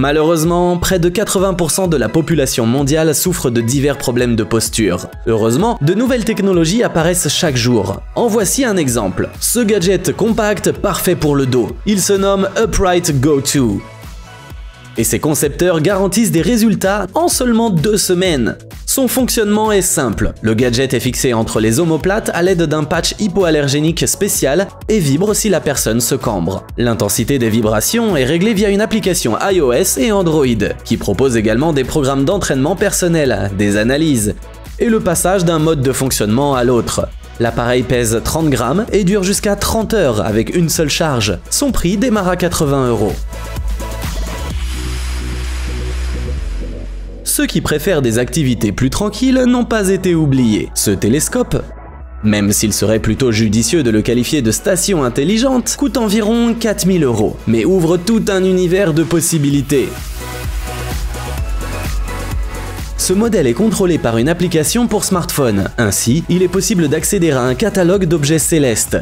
Malheureusement, près de 80% de la population mondiale souffre de divers problèmes de posture. Heureusement, de nouvelles technologies apparaissent chaque jour. En voici un exemple. Ce gadget compact parfait pour le dos. Il se nomme Upright Go 2. Et ses concepteurs garantissent des résultats en seulement 2 semaines. Son fonctionnement est simple. Le gadget est fixé entre les omoplates à l'aide d'un patch hypoallergénique spécial et vibre si la personne se cambre. L'intensité des vibrations est réglée via une application iOS et Android, qui propose également des programmes d'entraînement personnel, des analyses, et le passage d'un mode de fonctionnement à l'autre. L'appareil pèse 30 grammes et dure jusqu'à 30 heures avec une seule charge. Son prix démarre à 80 €. Ceux qui préfèrent des activités plus tranquilles n'ont pas été oubliés. Ce télescope, même s'il serait plutôt judicieux de le qualifier de station intelligente, coûte environ 4000 €, mais ouvre tout un univers de possibilités. Ce modèle est contrôlé par une application pour smartphone. Ainsi, il est possible d'accéder à un catalogue d'objets célestes.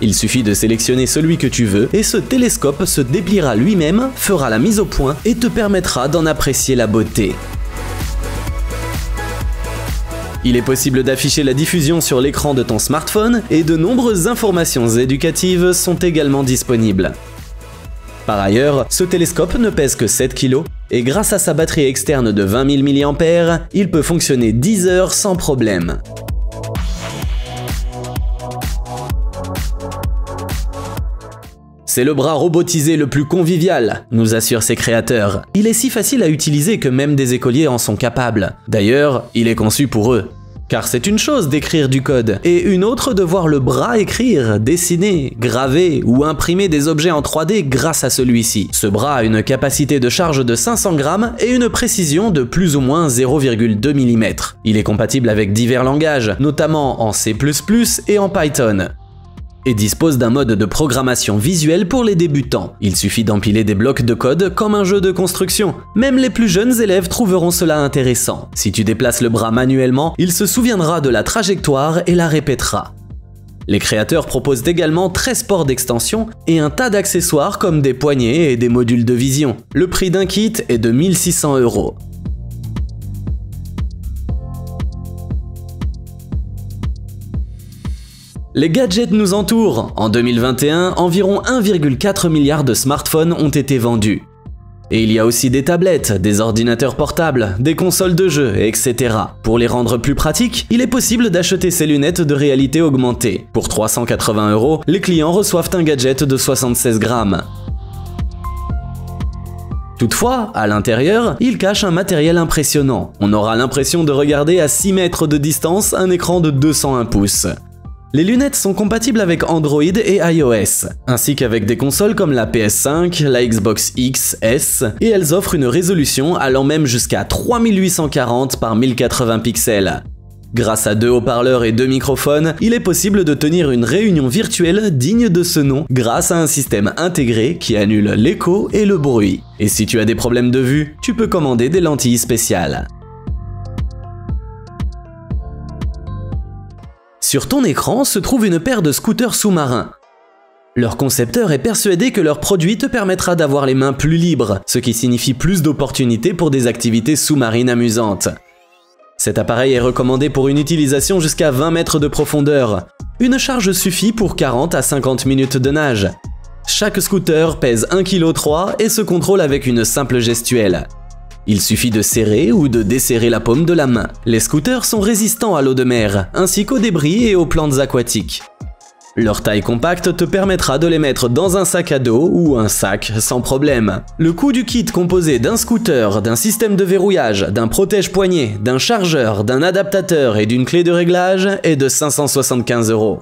Il suffit de sélectionner celui que tu veux et ce télescope se dépliera lui-même, fera la mise au point et te permettra d'en apprécier la beauté. Il est possible d'afficher la diffusion sur l'écran de ton smartphone et de nombreuses informations éducatives sont également disponibles. Par ailleurs, ce télescope ne pèse que 7 kg et grâce à sa batterie externe de 20 000 mAh, il peut fonctionner 10 heures sans problème. C'est le bras robotisé le plus convivial, nous assurent ses créateurs. Il est si facile à utiliser que même des écoliers en sont capables. D'ailleurs, il est conçu pour eux. Car c'est une chose d'écrire du code, et une autre de voir le bras écrire, dessiner, graver ou imprimer des objets en 3D grâce à celui-ci. Ce bras a une capacité de charge de 500 grammes et une précision de plus ou moins 0,2 mm. Il est compatible avec divers langages, notamment en C++ et en Python, et dispose d'un mode de programmation visuelle pour les débutants. Il suffit d'empiler des blocs de code comme un jeu de construction. Même les plus jeunes élèves trouveront cela intéressant. Si tu déplaces le bras manuellement, il se souviendra de la trajectoire et la répétera. Les créateurs proposent également 13 ports d'extension et un tas d'accessoires comme des poignées et des modules de vision. Le prix d'un kit est de 1600 €. Les gadgets nous entourent. En 2021, environ 1,4 milliard de smartphones ont été vendus. Et il y a aussi des tablettes, des ordinateurs portables, des consoles de jeux, etc. Pour les rendre plus pratiques, il est possible d'acheter ces lunettes de réalité augmentée. Pour 380 €, les clients reçoivent un gadget de 76 grammes. Toutefois, à l'intérieur, il cache un matériel impressionnant. On aura l'impression de regarder à 6 mètres de distance un écran de 201 pouces. Les lunettes sont compatibles avec Android et iOS, ainsi qu'avec des consoles comme la PS5, la Xbox X, S, et elles offrent une résolution allant même jusqu'à 3840 par 1080 pixels. Grâce à 2 haut-parleurs et 2 microphones, il est possible de tenir une réunion virtuelle digne de ce nom grâce à un système intégré qui annule l'écho et le bruit. Et si tu as des problèmes de vue, tu peux commander des lentilles spéciales. Sur ton écran se trouve une paire de scooters sous-marins. Leur concepteur est persuadé que leur produit te permettra d'avoir les mains plus libres, ce qui signifie plus d'opportunités pour des activités sous-marines amusantes. Cet appareil est recommandé pour une utilisation jusqu'à 20 mètres de profondeur. Une charge suffit pour 40 à 50 minutes de nage. Chaque scooter pèse 1,3 kg et se contrôle avec une simple gestuelle. Il suffit de serrer ou de desserrer la paume de la main. Les scooters sont résistants à l'eau de mer, ainsi qu'aux débris et aux plantes aquatiques. Leur taille compacte te permettra de les mettre dans un sac à dos ou un sac sans problème. Le coût du kit composé d'un scooter, d'un système de verrouillage, d'un protège-poignet, d'un chargeur, d'un adaptateur et d'une clé de réglage est de 575 €.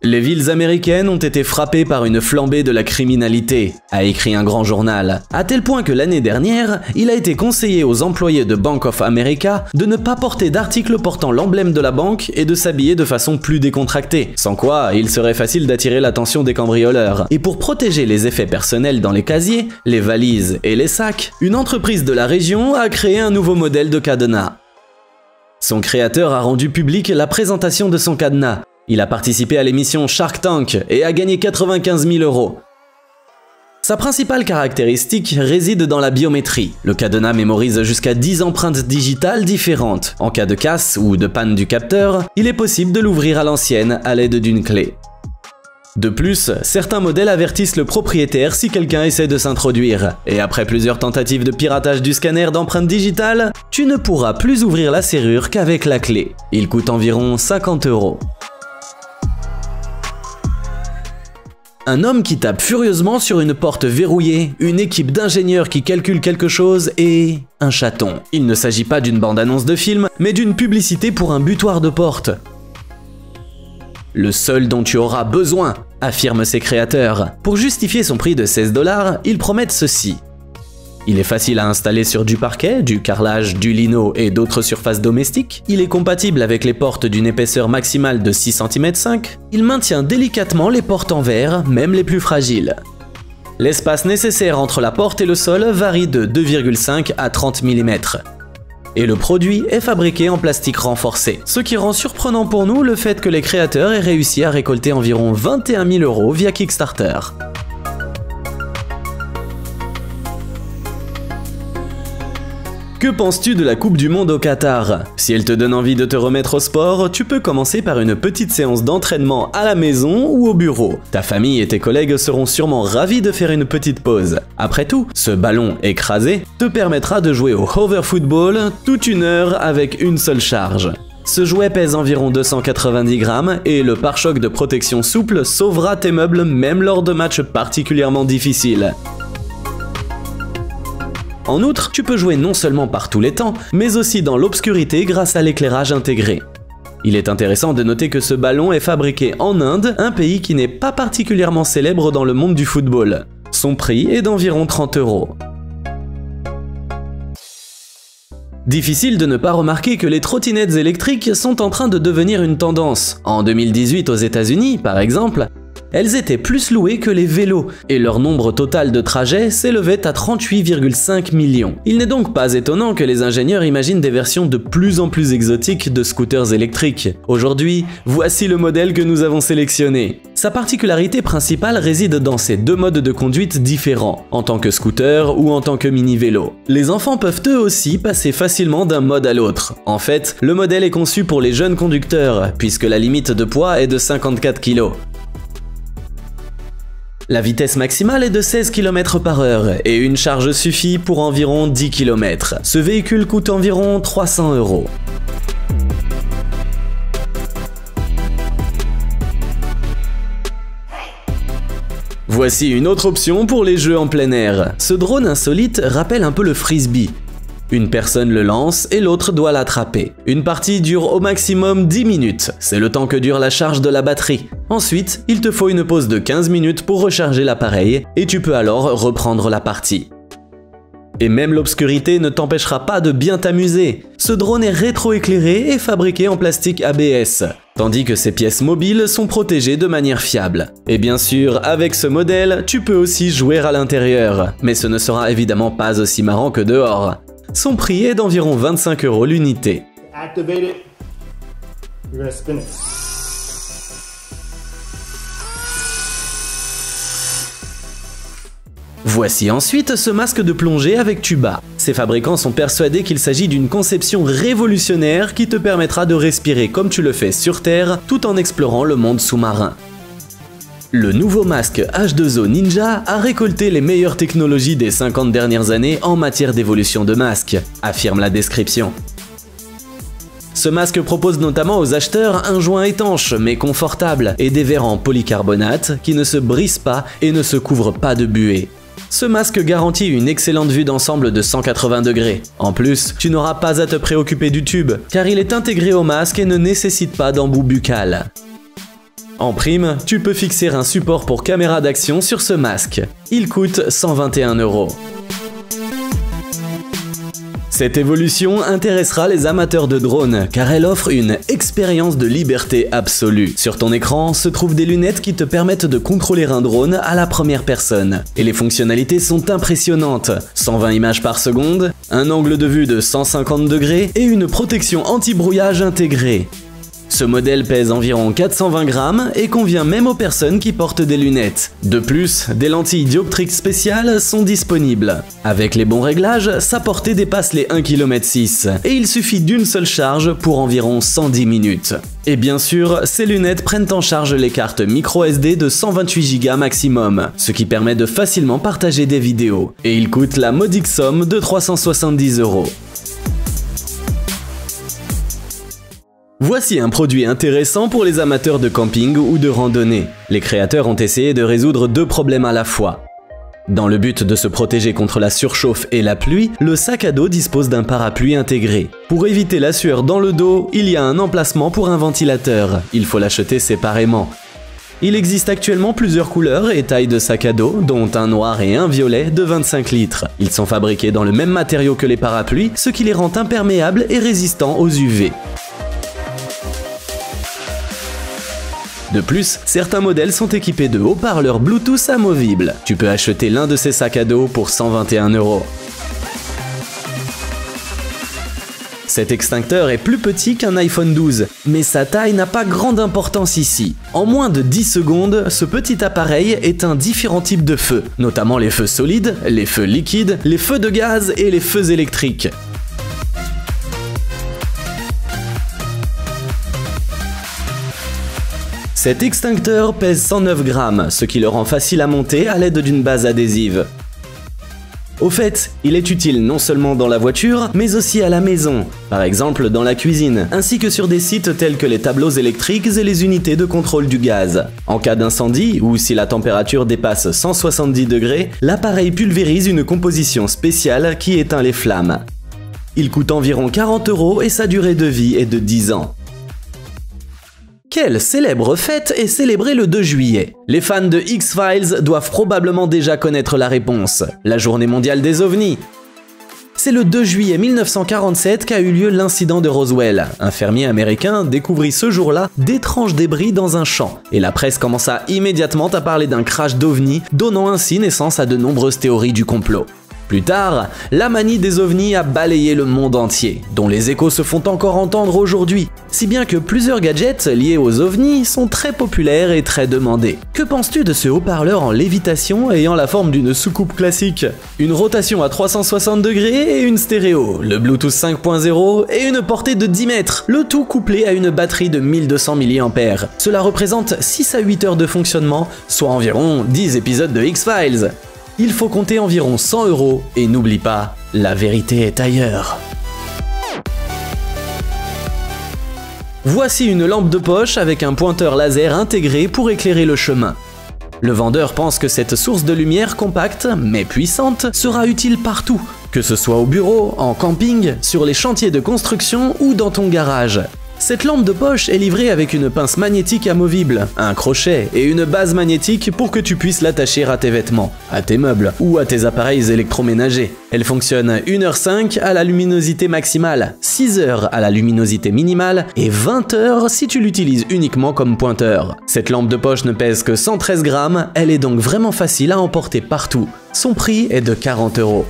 Les villes américaines ont été frappées par une flambée de la criminalité, a écrit un grand journal, à tel point que l'année dernière, il a été conseillé aux employés de Bank of America de ne pas porter d'articles portant l'emblème de la banque et de s'habiller de façon plus décontractée, sans quoi il serait facile d'attirer l'attention des cambrioleurs. Et pour protéger les effets personnels dans les casiers, les valises et les sacs, une entreprise de la région a créé un nouveau modèle de cadenas. Son créateur a rendu publique la présentation de son cadenas. Il a participé à l'émission Shark Tank et a gagné 95 000 €. Sa principale caractéristique réside dans la biométrie. Le cadenas mémorise jusqu'à 10 empreintes digitales différentes. En cas de casse ou de panne du capteur, il est possible de l'ouvrir à l'ancienne à l'aide d'une clé. De plus, certains modèles avertissent le propriétaire si quelqu'un essaie de s'introduire. Et après plusieurs tentatives de piratage du scanner d'empreintes digitales, tu ne pourras plus ouvrir la serrure qu'avec la clé. Il coûte environ 50 €. Un homme qui tape furieusement sur une porte verrouillée, une équipe d'ingénieurs qui calculent quelque chose et un chaton. Il ne s'agit pas d'une bande-annonce de film, mais d'une publicité pour un butoir de porte. Le seul dont tu auras besoin, affirment ses créateurs. Pour justifier son prix de 16 $, ils promettent ceci. Il est facile à installer sur du parquet, du carrelage, du lino et d'autres surfaces domestiques. Il est compatible avec les portes d'une épaisseur maximale de 6,5 cm. Il maintient délicatement les portes en verre, même les plus fragiles. L'espace nécessaire entre la porte et le sol varie de 2,5 à 30 mm. Et le produit est fabriqué en plastique renforcé. Ce qui rend surprenant pour nous le fait que les créateurs aient réussi à récolter environ 21 000 € via Kickstarter. Que penses-tu de la Coupe du Monde au Qatar? Si elle te donne envie de te remettre au sport, tu peux commencer par une petite séance d'entraînement à la maison ou au bureau. Ta famille et tes collègues seront sûrement ravis de faire une petite pause. Après tout, ce ballon écrasé te permettra de jouer au hover football toute une heure avec une seule charge. Ce jouet pèse environ 290 grammes et le pare-choc de protection souple sauvera tes meubles même lors de matchs particulièrement difficiles. En outre, tu peux jouer non seulement par tous les temps, mais aussi dans l'obscurité grâce à l'éclairage intégré. Il est intéressant de noter que ce ballon est fabriqué en Inde, un pays qui n'est pas particulièrement célèbre dans le monde du football. Son prix est d'environ 30 €. Difficile de ne pas remarquer que les trottinettes électriques sont en train de devenir une tendance. En 2018 aux États-Unis, par exemple, elles étaient plus louées que les vélos, et leur nombre total de trajets s'élevait à 38,5 millions. Il n'est donc pas étonnant que les ingénieurs imaginent des versions de plus en plus exotiques de scooters électriques. Aujourd'hui, voici le modèle que nous avons sélectionné. Sa particularité principale réside dans ses deux modes de conduite différents, en tant que scooter ou en tant que mini-vélo. Les enfants peuvent eux aussi passer facilement d'un mode à l'autre. En fait, le modèle est conçu pour les jeunes conducteurs, puisque la limite de poids est de 54 kg. La vitesse maximale est de 16 km/h et une charge suffit pour environ 10 km. Ce véhicule coûte environ 300 €. Voici une autre option pour les jeux en plein air. Ce drone insolite rappelle un peu le frisbee. Une personne le lance et l'autre doit l'attraper. Une partie dure au maximum 10 minutes, c'est le temps que dure la charge de la batterie. Ensuite, il te faut une pause de 15 minutes pour recharger l'appareil et tu peux alors reprendre la partie. Et même l'obscurité ne t'empêchera pas de bien t'amuser. Ce drone est rétroéclairé et fabriqué en plastique ABS, tandis que ses pièces mobiles sont protégées de manière fiable. Et bien sûr, avec ce modèle, tu peux aussi jouer à l'intérieur, mais ce ne sera évidemment pas aussi marrant que dehors. Son prix est d'environ 25 € l'unité. Activate it. You're gonna spin it. Voici ensuite ce masque de plongée avec tuba. Ses fabricants sont persuadés qu'il s'agit d'une conception révolutionnaire qui te permettra de respirer comme tu le fais sur Terre tout en explorant le monde sous-marin. Le nouveau masque H2O Ninja a récolté les meilleures technologies des 50 dernières années en matière d'évolution de masque, affirme la description. Ce masque propose notamment aux acheteurs un joint étanche mais confortable et des verres en polycarbonate qui ne se brisent pas et ne se couvrent pas de buée. Ce masque garantit une excellente vue d'ensemble de 180 degrés. En plus, tu n'auras pas à te préoccuper du tube, car il est intégré au masque et ne nécessite pas d'embout buccal. En prime, tu peux fixer un support pour caméra d'action sur ce masque. Il coûte 121 €. Cette évolution intéressera les amateurs de drones, car elle offre une expérience de liberté absolue. Sur ton écran se trouvent des lunettes qui te permettent de contrôler un drone à la première personne. Et les fonctionnalités sont impressionnantes. 120 images par seconde, un angle de vue de 150 degrés et une protection anti-brouillage intégrée. Ce modèle pèse environ 420 grammes et convient même aux personnes qui portent des lunettes. De plus, des lentilles dioptriques spéciales sont disponibles. Avec les bons réglages, sa portée dépasse les 1,6 km et il suffit d'une seule charge pour environ 110 minutes. Et bien sûr, ces lunettes prennent en charge les cartes micro-SD de 128 Go maximum, ce qui permet de facilement partager des vidéos. Et il coûte la modique somme de 370 €. Voici un produit intéressant pour les amateurs de camping ou de randonnée. Les créateurs ont essayé de résoudre deux problèmes à la fois. Dans le but de se protéger contre la surchauffe et la pluie, le sac à dos dispose d'un parapluie intégré. Pour éviter la sueur dans le dos, il y a un emplacement pour un ventilateur. Il faut l'acheter séparément. Il existe actuellement plusieurs couleurs et tailles de sac à dos, dont un noir et un violet de 25 litres. Ils sont fabriqués dans le même matériau que les parapluies, ce qui les rend imperméables et résistants aux UV. De plus, certains modèles sont équipés de haut-parleurs Bluetooth amovibles. Tu peux acheter l'un de ces sacs à dos pour 121 €. Cet extincteur est plus petit qu'un iPhone 12, mais sa taille n'a pas grande importance ici. En moins de 10 secondes, ce petit appareil éteint différents types de feux, notamment les feux solides, les feux liquides, les feux de gaz et les feux électriques. Cet extincteur pèse 109 grammes, ce qui le rend facile à monter à l'aide d'une base adhésive. Au fait, il est utile non seulement dans la voiture, mais aussi à la maison, par exemple dans la cuisine, ainsi que sur des sites tels que les tableaux électriques et les unités de contrôle du gaz. En cas d'incendie, ou si la température dépasse 170 degrés, l'appareil pulvérise une composition spéciale qui éteint les flammes. Il coûte environ 40 € et sa durée de vie est de 10 ans. Quelle célèbre fête est célébrée le 2 juillet? Les fans de X-Files doivent probablement déjà connaître la réponse. La journée mondiale des ovnis. C'est le 2 juillet 1947 qu'a eu lieu l'incident de Roswell. Un fermier américain découvrit ce jour-là d'étranges débris dans un champ, et la presse commença immédiatement à parler d'un crash d'ovnis, donnant ainsi naissance à de nombreuses théories du complot. Plus tard, la manie des ovnis a balayé le monde entier, dont les échos se font encore entendre aujourd'hui, si bien que plusieurs gadgets liés aux ovnis sont très populaires et très demandés. Que penses-tu de ce haut-parleur en lévitation ayant la forme d'une soucoupe classique? Une rotation à 360 degrés et une stéréo, le Bluetooth 5.0 et une portée de 10 mètres, le tout couplé à une batterie de 1200 mAh. Cela représente 6 à 8 heures de fonctionnement, soit environ 10 épisodes de X-Files. Il faut compter environ 100 € et n'oublie pas, la vérité est ailleurs. Voici une lampe de poche avec un pointeur laser intégré pour éclairer le chemin. Le vendeur pense que cette source de lumière compacte, mais puissante, sera utile partout, que ce soit au bureau, en camping, sur les chantiers de construction ou dans ton garage. Cette lampe de poche est livrée avec une pince magnétique amovible, un crochet et une base magnétique pour que tu puisses l'attacher à tes vêtements, à tes meubles ou à tes appareils électroménagers. Elle fonctionne 1h05 à la luminosité maximale, 6h à la luminosité minimale et 20h si tu l'utilises uniquement comme pointeur. Cette lampe de poche ne pèse que 113 grammes, elle est donc vraiment facile à emporter partout. Son prix est de 40 €.